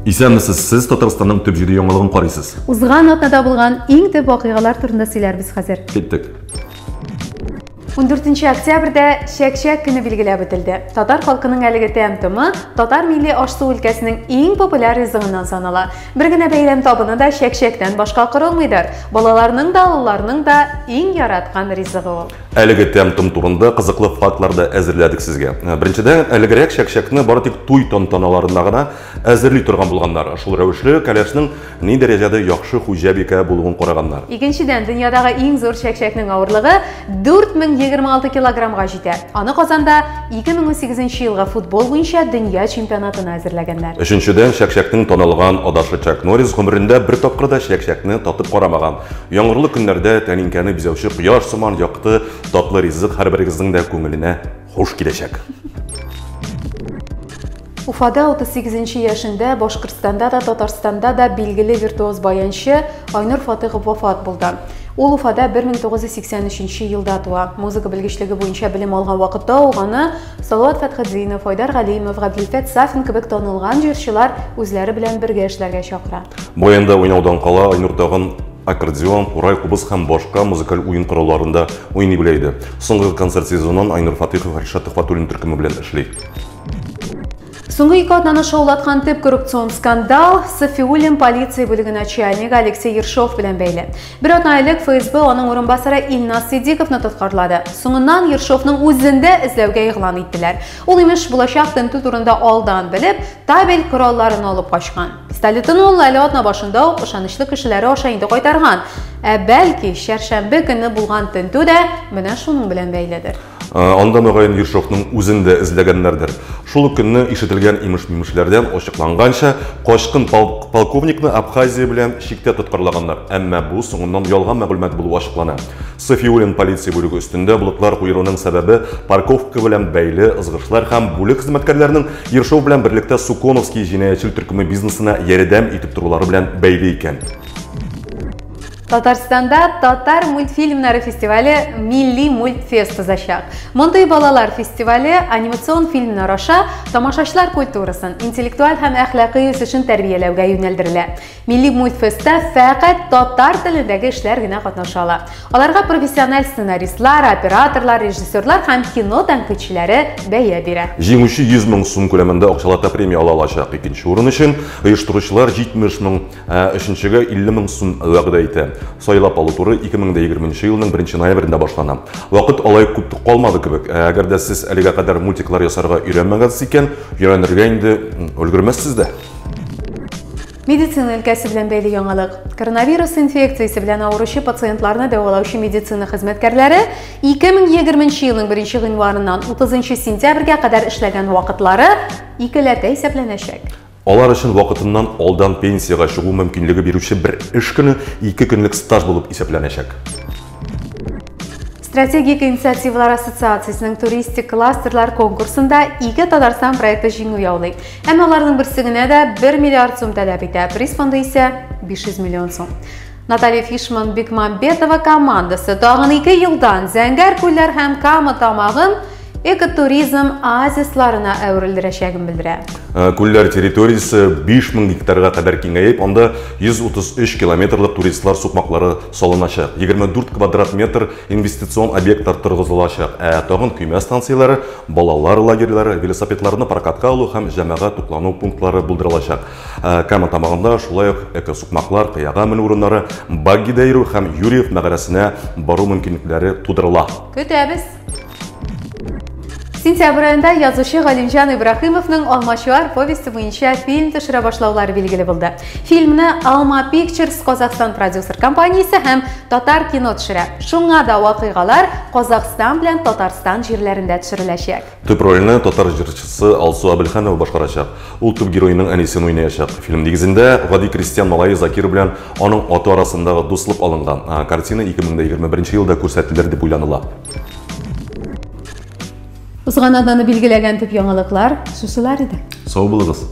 Исәнмесез, сез Татарстанның төп җиде яңалыгын карыйсыз. Узган атнада булган иң төп вакыйгалар турында сөйләрбез хәзер. Киттек. 14 октябрьдә Шәкшәк көне билгеләп үтелде. Татар халкының әлеге тәмтумы Татар милли аш-су өлкәсенең иң популяр ризыгыннан санала. Бер генә бәйрәм табыны да Шәкшәктән башка кырылмыйдыр. Балаларның да, улларның да иң яраткан ризыгы ул. Әлеге тәмтум турында кызыклы фактларда әзерләдек сезгә. Беренчедән, әлегрәк Шәкшәкне бары тик туй тантаналарында гына әзерли торган булганнар. Шул рәвешле кәләшнең ни дәрәҗәдә яхшы хуҗабикә булуын караганнар. Икенчедән, дөньядагы иң зур Шәкшәкнең авырлыгы 4026 килограммга җитә. Аны Казанда 2018 елга футбол буенча дөнья чемпионатына әзерләгәннәр. Өченчедән, Шәкшәкнең танылган адашы Чак Норрис гомерендә бер тапкыр да Шәкшәкне татып карамаган. Яңгырлы көннәрдә тәнинкәне бизәүче кояш сыман якты татлы ризык һәрберегезнең дә күңеленә хуш киләчәк. Уфада 38 яшендә, Башкортстанда да, Татарстанда да билгеле виртуоз баянчы Айнур Фатыйхов вафат булды. Ул Уфада 1983 елда туа. Музыка белгечлеге буенча белем алган вакытта аны Салават Фатхетдинов, Айдар Галимов, Габделфәт Сафин кебек танылган җырчылар үзләре белән бергә эшләргә чакыра. Баянда уйнаудан кала Айнур тагын аккордеон, урай кубыз һәм башка музыкаль уен коралларында уйный белә иде. Соңгы концерт сезонын Айнур Фатыйхов Ришат Төхфәтуллин төркеме белән эшли. Соңгы 2 атнаны шаулаткан төп коррупцион скандал Сафиуллин полиция бүлеге начальнигы Алексей Ершов белән бәйле. Бер атна элек ФСБ аның урынбасары Илназ Сидиковны тоткарлады. Соңыннан Ершовның үзендә эзләүгә игълан иттеләр. Ул имеш булачак тентү турында алдан белеп, табель коралларын алып качкан. Пистолетын ул әле атна башында ук ышанычлы кешеләре аша инде кайтарган. Бәлки шәршәмбе көне булган тентү дә менә шуның белән бәйледер. Анда мөгаен Ершовның үзендә эзләгәннәрдер. Шул көнне ишетелгән имеш-мимешләрдән ачыкланганча, качкын полковникны Абхазия белән чиктә тоткарлаганнар. Әмма бу соңыннан ялган мәгълүмат булу ачыклана. Сафиуллин полиция бүлеге өстендә болытлар куеруның сәбәбе парковка белән бәйле ызгышлар һәм бүлек хезмәткәрләренең Ершов белән берлектә Суконовский җинаятьчел төркеме бизнесына ярдәм итеп торулары белән бәйле икән. Татарстанда Татар мультфильмнары фестивале Милли мультфест узачак. Мондай балалар фестивале анимацион фильмнар аша тамашачылар культурасын, интеллектуаль һәм әхлакый үсешен тәрбияләүгә юнәлдерелә. Милли мультфестта фәкать татар телендәге эшләр генә катнашалар. Аларга профессиональ сценаристлар, операторлар, режиссерлар һәм кино тәнкыйтьчеләре бәя бирә. Җиңүче 100 мең сум күләмендә акчалата премия ала алачак. Икенче урын өчен оештыручылар 70 мең, өченчегә 50 мең сум вәгъдә итә. Сайлап алу туры 2020 елның 1 ноябрендә башлана. Вакыт алай күп калмады кебек. Әгәр дә сез әлегә кадәр мультиклар ясарга өйрәнмәгәнсез икән, өйрәнергә инде өлгермәссез дә. Медицина өлкәсе белән бәйле яңалык. Коронавирус инфекциясе белән авыручы пациентларны дәвалаучы медицина хезмәткәрләре 2020 елның 1 гыйнварыннан 30 сентябрьгә кадәр эшләгән вакытлары икеләтә исәпләнәчәк. Алар өчен вакытыннан алдан пенсияга чыгу мөмкинлеге бирүче бер эш көне 2 көнлек стаж булып исәпләнәчәк. Стратегик инициативалар ассоциациясенең туристик кластерлар конкурсында 2 Татарстан проекты җиңү яулый. Һәм аларның берсенә дә 1 миллиард сум таләп итә. Приз фонды исә 500 миллион сум. Наталья Фишман Бекмамбетова командасы тагын 2 елдан Зәңгәр күлләр һәм Кама тамагын экотуризм оазисларына әверелдерәчәген белдерә. Күлләр территориясе 5000 гектарга кадәр киңәеп, анда 133 километрлык туристлар сукмаклары салыначак. 24 квадрат метр инвестицион объектлар торгызылачак. Тагын көймә станцияләре, балалар лагерьләре, велосипедларны прокатка алу һәм җәмәгать туклану пунктлары булдырылачак. Кама тамагында шулай ук экосукмаклар, кыяга менү урыннары, багги дәйрү һәм Юрьев мәгарәсенә бару мөмкинлекләре тудырыла. Көтәбез. Сентябрь айында язучы Галимҗан Ибрахимовның Алмачуар повесте буенча фильм төшерә башлаулары билгеле булды. Фильмны Alma Pictures Казахстан продюсер компаниясе һәм Татар кино төшерә. Шуңа да вакыйгалар Казахстан белән Татарстан җирләрендә төшереләчәк. Төп рольне татар җырчысы Алсу Абелханова башкарачак. Ул төп геройның әнисен уйнаячак. Фильм нигезендә Гади крестьян малае Закир белән аның аты арасындагы дуслык алынган. Картина 2021 елда күрсәтелер дип уйланыла. Узган атнаны билгеләгән төп яңалыклар шушылар иде. Сау булыгыз.